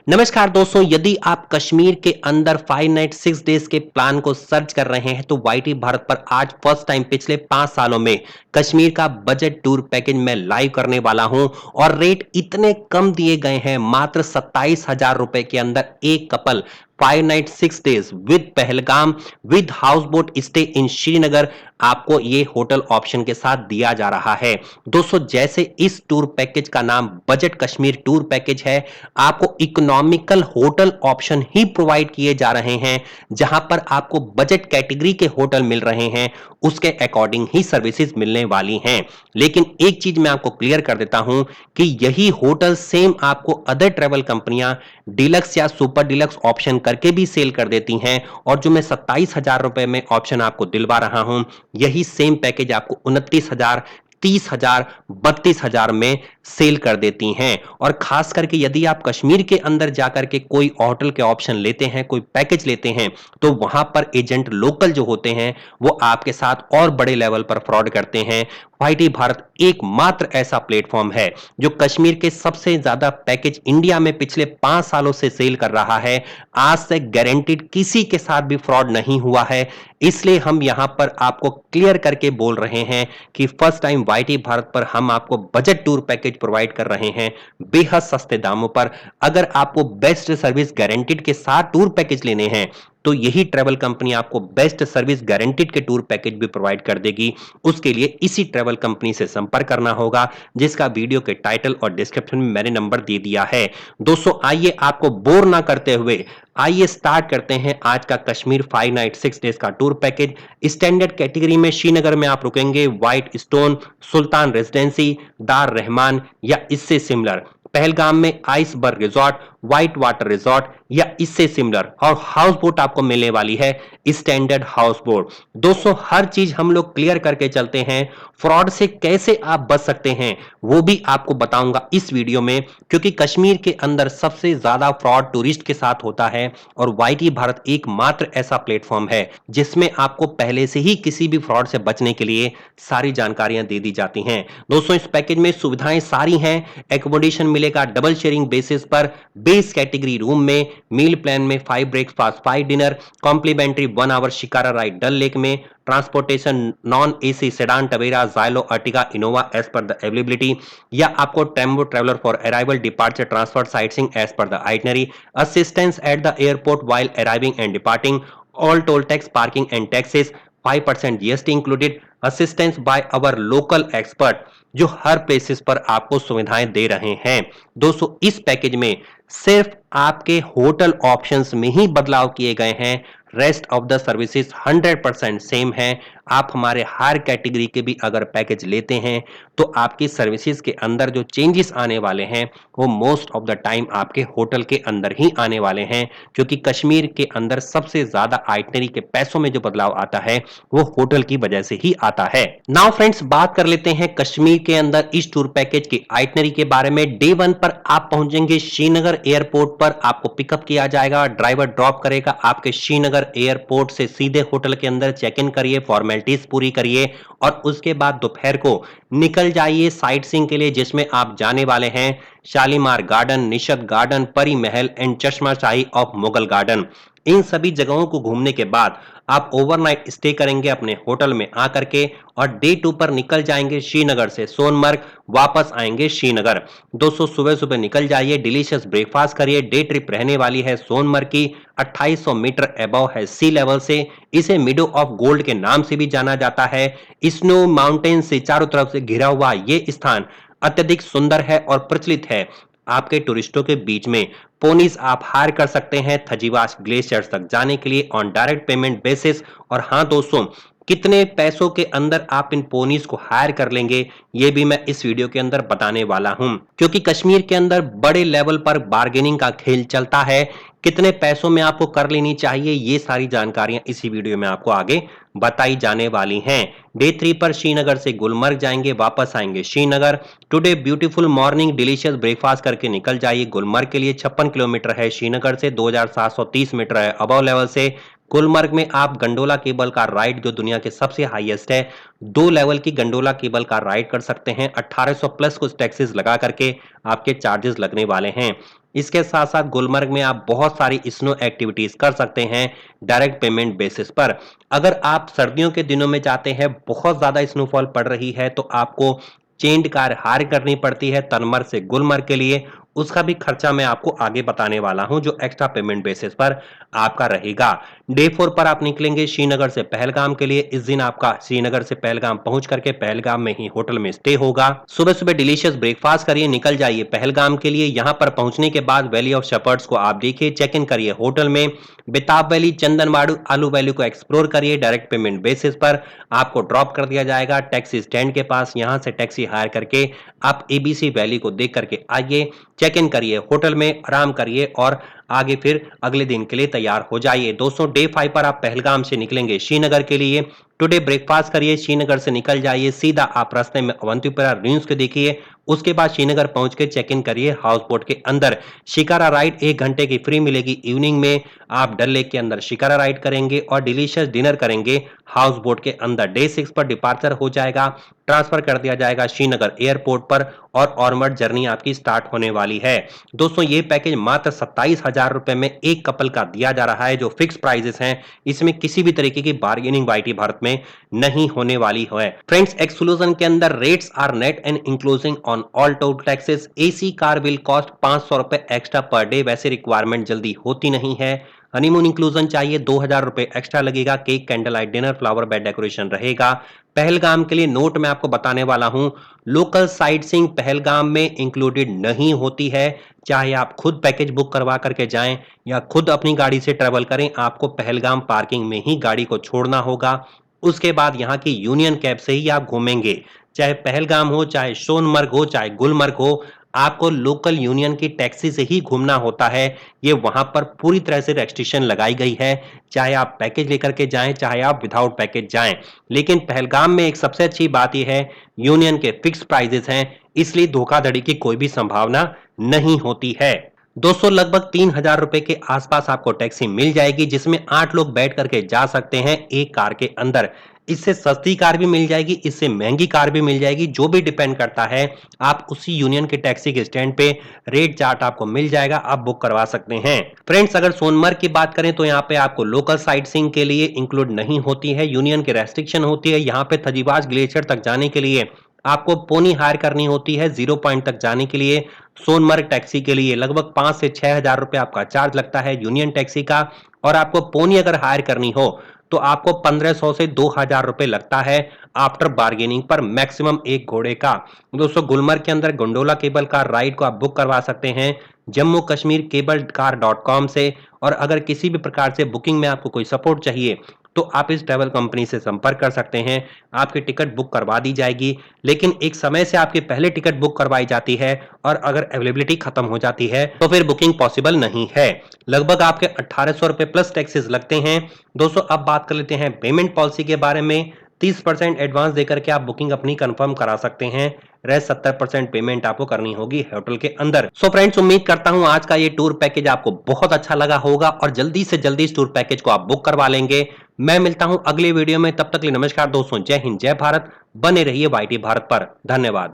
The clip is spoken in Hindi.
नमस्कार दोस्तों, यदि आप कश्मीर के अंदर 5 नाइट 6 डेज के प्लान को सर्च कर रहे हैं तो वाईटी भारत पर आज फर्स्ट टाइम पिछले 5 सालों में कश्मीर का बजट टूर पैकेज मैं लाइव करने वाला हूं और रेट इतने कम दिए गए हैं, मात्र 27,000 रुपए के अंदर एक couple 5 night 6 days with Pahalgam with house boat stay in Srinagar आपको ये होटल ऑप्शन के साथ दिया जा रहा है। दोस्तों, जैसे इस टूर पैकेज का नाम बजट कश्मीर टूर पैकेज है, आपको इकोनॉमिकल होटल ऑप्शन ही प्रोवाइड किए जा रहे हैं, जहां पर आपको बजट कैटेगरी के होटल मिल रहे हैं, उसके अकॉर्डिंग ही सर्विसेज मिलने वाली हैं। लेकिन एक चीज मैं आपको क्लियर कर देता हूं कि यही होटल सेम आपको अदर ट्रेवल कंपनियां डिलक्स या सुपर डिलक्स ऑप्शन करके भी सेल कर देती हैं, और जो मैं 27,000 रुपए में ऑप्शन आपको दिलवा रहा हूं, यही सेम पैकेज आपको 29,000, 30,000, 32,000 में सेल कर देती हैं। और खास करके यदि आप कश्मीर के अंदर जाकर के कोई होटल के ऑप्शन लेते हैं, कोई पैकेज लेते हैं, तो वहां पर एजेंट लोकल जो होते हैं वो आपके साथ और बड़े लेवल पर फ्रॉड करते हैं। वाईटी भारत एकमात्र ऐसा प्लेटफॉर्म है जो कश्मीर के सबसे ज्यादा पैकेज इंडिया में पिछले 5 सालों से सेल कर रहा है। आज तक गारंटीड किसी के साथ भी फ्रॉड नहीं हुआ है। इसलिए हम यहां पर आपको क्लियर करके बोल रहे हैं कि फर्स्ट टाइम वाईटी भारत पर हम आपको बजट टूर पैकेज प्रोवाइड कर रहे हैं बेहद सस्ते दामों पर। अगर आपको बेस्ट सर्विस गारंटीड के साथ टूर पैकेज लेने हैं तो यही ट्रैवल कंपनी आपको बेस्ट सर्विस गारंटीड के टूर पैकेज भी प्रोवाइड कर देगी। उसके लिए इसी ट्रैवल कंपनी से संपर्क करना होगा, जिसका वीडियो के टाइटल और डिस्क्रिप्शन में मैंने नंबर दे दिया है। दोस्तों, आइए आपको बोर ना करते हुए आइए स्टार्ट करते हैं आज का कश्मीर 5 नाइट 6 डेज का टूर पैकेज। स्टैंडर्ड कैटेगरी में श्रीनगर में आप रुकेंगे, व्हाइट स्टोन, सुल्तान रेजिडेंसी, दार रहमान या इससे सिमिलर। पहलगाम में iceberg resort, white water resort या इससे सिमिलर, और हाउस बोट आपको मिलने वाली है स्टैंडर्ड हाउस बोट। दोस्तों, हर चीज हम लोग क्लियर करके चलते हैं। फ्रॉड से कैसे आप बच सकते हैं वो भी आपको बताऊंगा इस वीडियो में, क्योंकि कश्मीर के अंदर सबसे ज्यादा फ्रॉड टूरिस्ट के साथ होता है और वाईटी भारत एकमात्र ऐसा प्लेटफॉर्म है जिसमें आपको पहले से ही किसी भी फ्रॉड से बचने के लिए सारी जानकारियां दे दी जाती हैं। दोस्तों, इस पैकेज में सुविधाएं सारी हैं। एकोमोडेशन मिलेगा डबल शेयरिंग बेसिस पर, बेस कैटेगरी रूम में, मील प्लान में 5 breakfast 5 dinner, complimentary 1 hour shikara ride Dal lake में, transportation non AC sedan Tavera Xylo Ertiga Innova as per the availability, या आपको tempo traveller for arrival departure transfer sightseeing as per the itinerary, assistance at the airport while arriving and departing, all toll tax, parking and taxes, 5% GST included, assistance by our local expert, जो हर प्लेसेस पर आपको सुविधाएं दे रहे हैं। दोस्तों, इस पैकेज में सिर्फ आपके होटल ऑप्शंस में ही बदलाव किए गए हैं, rest of the services 100% same है। आप हमारे हर कैटेगरी के भी अगर पैकेज लेते हैं तो आपकी सर्विसेज के अंदर जो चेंजेस आने वाले हैं वो मोस्ट ऑफ द टाइम आपके होटल के अंदर ही आने वाले हैं, क्योंकि कश्मीर के अंदर सबसे ज्यादा आइटनरी के पैसों में जो बदलाव आता है वो होटल की वजह से ही आता है। नाउ फ्रेंड्स, बात कर लेते हैं कश्मीर के अंदर इस टूर पैकेज की आइटनरी के बारे में। डे 1 पर आप पहुंचेंगे श्रीनगर एयरपोर्ट पर, आपको पिकअप किया जाएगा, ड्राइवर ड्रॉप करेगा आपके श्रीनगर एयरपोर्ट से सीधे होटल के अंदर। चेक इन करिए, फॉर्मेलिटीज पूरी करिए और उसके बाद दोपहर को निकल जाइए साइट सीइंग के लिए, जिसमें आप जाने वाले हैं शालीमार गार्डन, निशद गार्डन, परी महल एंड चश्मा शाही ऑफ मुगल गार्डन। इन सभी जगहों को घूमने के बाद आप ओवरनाइट स्टे करेंगे अपने होटल में आकर के, और डे 2 पर निकल जाएंगे श्रीनगर से सोनमर्ग, वापस आएंगे श्रीनगर। दोस्तों, सुबह सुबह निकल जाइए, डिलीशियस ब्रेकफास्ट करिए। डे ट्रिप रहने वाली है सोनमर्ग की, 2800 मीटर अबव है सी लेवल से। इसे मिडो ऑफ गोल्ड के नाम से भी जाना जाता है। स्नो माउंटेन से चारों तरफ से घिरा हुआ ये स्थान अत्यधिक सुंदर है और प्रचलित है। आपके टूरिस्टों के बीच में पोनीज आप हायर कर सकते हैं थजीवास ग्लेशियर तक जाने के लिए ऑन डायरेक्ट पेमेंट बेसिस। और हाँ दोस्तों, कितने पैसों के अंदर आप इन पोनीज को हायर कर लेंगे ये भी मैं इस वीडियो के अंदर बताने वाला हूं, क्योंकि कश्मीर के अंदर बड़े लेवल पर बार्गेनिंग का खेल चलता है। कितने पैसों में आपको कर लेनी चाहिए ये सारी जानकारियां इसी वीडियो में आपको आगे बताई जाने वाली हैं। डे 3 पर श्रीनगर से गुलमर्ग जाएंगे, वापस आएंगे Srinagar. Today beautiful morning, delicious breakfast करके निकल जाइए गुलमर्ग के लिए। 56 किलोमीटर है श्रीनगर से, 2730 मीटर है अबव लेवल से। गुलमर्ग में आप गंडोला केबल का राइड, जो दुनिया के सबसे हाईएस्ट है, 2 लेवल की गंडोला केबल का राइड कर सकते हैं। 1800 प्लस कुछ टैक्सेस लगा करके आपके चार्जेस लगने वाले हैं। इसके साथ साथ गुलमर्ग में आप बहुत सारी स्नो एक्टिविटीज कर सकते हैं डायरेक्ट पेमेंट बेसिस पर। अगर आप सर्दियों के दिनों में जाते हैं, बहुत ज्यादा स्नोफॉल पड़ रही है, तो आपको चेंज कार हायर करनी पड़ती है तनमर से गुलमर्ग के लिए। उसका भी खर्चा मैं आपको आगे बताने वाला हूं, जो एक्स्ट्रा पेमेंट बेसिस पर आपका रहेगा। डे 4 पर आप निकलेंगे श्रीनगर से पहलगाम के लिए। इस दिन आपका श्रीनगर से पहलगाम पहुंच करके पहलगाम में ही होटल में स्टे होगा। सुबह सुबह डिलीशियस ब्रेकफास्ट करिए, निकल जाइए पहलगाम के लिए। यहां पर पहुंचने के बाद वैली ऑफ शेपर्ड्स को आप देखिए, चेक इन करिए होटल में। बेताब वैली, चंदनवाड़ू, आलू वैली को एक्सप्लोर करिए। डायरेक्ट पेमेंट बेसिस पर आपको ड्रॉप कर दिया जाएगा टैक्सी स्टैंड के पास। यहां से टैक्सी हायर करके आप एबीसी वैली को देख करके आइए, चेक इन करिए होटल में, आराम करिए और आगे फिर अगले दिन के लिए तैयार हो जाइए। दोस्तों, डे 5 पर आप पहलगाम से निकलेंगे श्रीनगर के लिए। टुडे ब्रेकफास्ट करिए, श्रीनगर से निकल जाइए, सीधा आप रास्ते में अवंतीपुरा रूइंस को देखिए। उसके बाद श्रीनगर पहुंच के चेक इन करिए हाउस बोट के अंदर। शिकारा राइड 1 घंटे की फ्री मिलेगी इवनिंग में। आप डल लेक के अंदर शिकारा राइड करेंगे और डिलीशियस डिनर करेंगे हाउस बोट के अंदर। डे 6 पर डिपार्चर हो जाएगा, ट्रांसफर कर दिया जाएगा श्रीनगर एयरपोर्ट पर और ऑनवर्ड जर्नी आपकी स्टार्ट होने वाली है। दोस्तों, ये पैकेज मात्र 27,000 रुपए में एक कपल का दिया जा रहा है, जो फिक्स प्राइजेस हैं। इसमें किसी भी तरीके की बार्गेनिंग वाईटी भारत में नहीं होने वाली है। फ्रेंड्स, एक्सक्लूजन के अंदर rates are net and including on all toll taxes. AC car will cost 500 रुपए एक्स्ट्रा पर डे। वैसे रिक्वायरमेंट जल्दी होती नहीं है। हनीमून इंक्लूजन चाहिए, 2,000 रुपए एक्स्ट्रा लगेगा। Cake, candle light dinner, flower bed decoration रहेगा। पहलगाम के लिए नोट मैं आपको बताने वाला हूं, लोकल साइट सीइंग पहलगाम में इंक्लूडेड नहीं होती है। चाहे आप खुद पैकेज बुक करवा करके जाएं या खुद अपनी गाड़ी से ट्रेवल करें, आपको पहलगाम पार्किंग में ही गाड़ी को छोड़ना होगा। उसके बाद यहाँ की यूनियन कैब से ही आप घूमेंगे। चाहे पहलगाम हो, चाहे सोनमर्ग हो, चाहे गुलमर्ग हो, आपको लोकल यूनियन की टैक्सी से ही घूमना होता है। ये वहां पर पूरी तरह से रेस्ट्रिक्शन लगाई गई है, चाहे आप पैकेज लेकर के जाएं, चाहे आप विदाउट पैकेज जाएं। लेकिन पहलगाम में एक सबसे अच्छी बात यह है, यूनियन के फिक्स प्राइजेस हैं, इसलिए धोखाधड़ी की कोई भी संभावना नहीं होती है। दोस्तों, लगभग 3,000 रुपए के आसपास आपको टैक्सी मिल जाएगी, जिसमें 8 लोग बैठ करके जा सकते हैं एक कार के अंदर। इससे सस्ती कार भी मिल जाएगी, इससे महंगी कार भी मिल जाएगी, जो भी डिपेंड करता है। आप उसी यूनियन के टैक्सी के स्टैंड पे रेट चार्ट आपको मिल जाएगा, आप बुक करवा सकते हैं। फ्रेंड्स, अगर सोनमर्ग की बात करें तो यहाँ पे आपको लोकल साइट सीइंग के लिए इंक्लूड नहीं होती है, यूनियन की रेस्ट्रिक्शन होती है। यहाँ पे थजीवास ग्लेशियर तक जाने के लिए आपको पोनी हायर करनी होती है। 0 पॉइंट तक जाने के लिए सोनमर्ग टैक्सी के लिए लगभग 5 से 6,000 रुपए आपका चार्ज लगता है यूनियन टैक्सी का। और आपको पोनी अगर हायर करनी हो तो आपको 1,500 से 2,000 रुपए लगता है आफ्टर बार्गेनिंग पर, मैक्सिमम एक घोड़े का। दोस्तों, गुलमर्ग के अंदर गोंडोला केबल कार राइड को आप बुक करवा सकते हैं Jammu Kashmir cable car .com से। और अगर किसी भी प्रकार से बुकिंग में आपको कोई सपोर्ट चाहिए तो आप इस ट्रैवल कंपनी से संपर्क कर सकते हैं, आपकी टिकट बुक करवा दी जाएगी। लेकिन एक समय से आपकी पहले टिकट बुक करवाई जाती है और अगर अवेलेबिलिटी खत्म हो जाती है तो फिर बुकिंग पॉसिबल नहीं है। लगभग आपके 1,800 रुपए प्लस टैक्सेस लगते हैं। दोस्तों, अब बात कर लेते हैं पेमेंट पॉलिसी के बारे में। 30% एडवांस देकर के आप बुकिंग अपनी कंफर्म करा सकते हैं। रेस्ट 70% पेमेंट आपको करनी होगी होटल के अंदर। सो फ्रेंड्स, उम्मीद करता हूं आज का ये टूर पैकेज आपको बहुत अच्छा लगा होगा और जल्दी से जल्दी इस टूर पैकेज को आप बुक करवा लेंगे। मैं मिलता हूं अगले वीडियो में, तब तक के लिए नमस्कार दोस्तों, जय हिंद, जय भारत। बने रहिए वाईटी भारत पर। धन्यवाद।